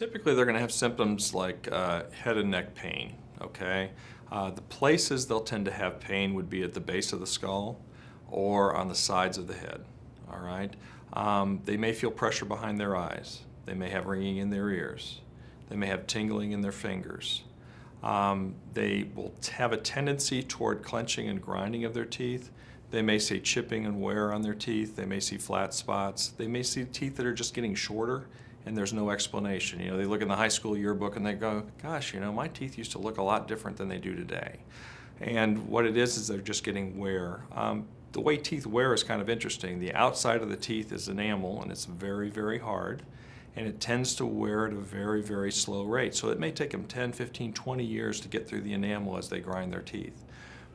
Typically, they're going to have symptoms like head and neck pain, okay? The places they'll tend to have pain would be at the base of the skull or on the sides of the head, all right? They may feel pressure behind their eyes. They may have ringing in their ears. They may have tingling in their fingers. They will have a tendency toward clenching and grinding of their teeth. They may see chipping and wear on their teeth. They may see flat spots. They may see teeth that are just getting shorter and there's no explanation. You know, they look in the high school yearbook and they go, gosh, you know, my teeth used to look a lot different than they do today. And what it is they're just getting wear. The way teeth wear is kind of interesting. The outside of the teeth is enamel and it's very, very hard. And it tends to wear at a very, very slow rate. So it may take them 10, 15, 20 years to get through the enamel as they grind their teeth.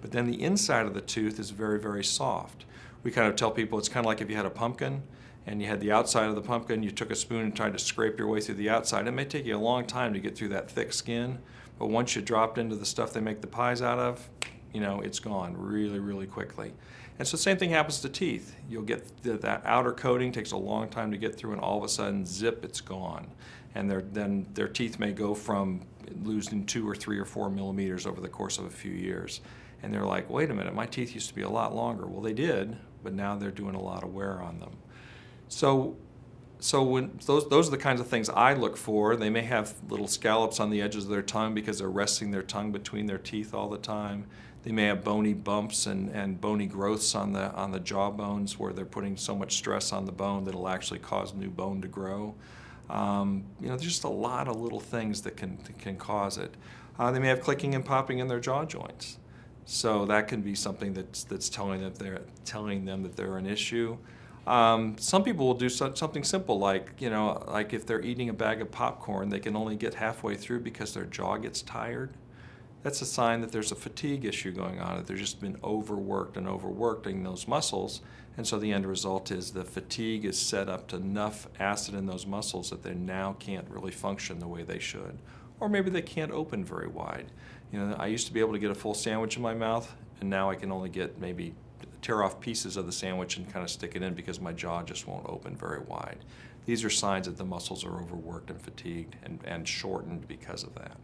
But then the inside of the tooth is very, very soft. We kind of tell people it's kind of like if you had a pumpkin and you had the outside of the pumpkin, you took a spoon and tried to scrape your way through the outside. It may take you a long time to get through that thick skin, but once you dropped into the stuff they make the pies out of, you know, it's gone really, really quickly. And so the same thing happens to teeth. You'll get that outer coating takes a long time to get through, and all of a sudden, zip, it's gone. And then their teeth may go from losing 2 or 3 or 4 millimeters over the course of a few years. And they're like, wait a minute, my teeth used to be a lot longer. Well, they did, but now they're doing a lot of wear on them. So when those are the kinds of things I look for. They may have little scallops on the edges of their tongue because they're resting their tongue between their teeth all the time. They may have bony bumps and bony growths on the jaw bones where they're putting so much stress on the bone that it'll actually cause new bone to grow. You know, there's just a lot of little things that can cause it. They may have clicking and popping in their jaw joints. So that can be something that's telling them that they're an issue. Some people will do something simple like, you know, like if they're eating a bag of popcorn, they can only get halfway through because their jaw gets tired. That's a sign that there's a fatigue issue going on, that they've just been overworking those muscles, and so the end result is the fatigue is set up to enough acid in those muscles that they now can't really function the way they should. Or maybe they can't open very wide. You know, I used to be able to get a full sandwich in my mouth, and now I can only get maybe tear off pieces of the sandwich and kind of stick it in because my jaw just won't open very wide. These are signs that the muscles are overworked and fatigued and shortened because of that.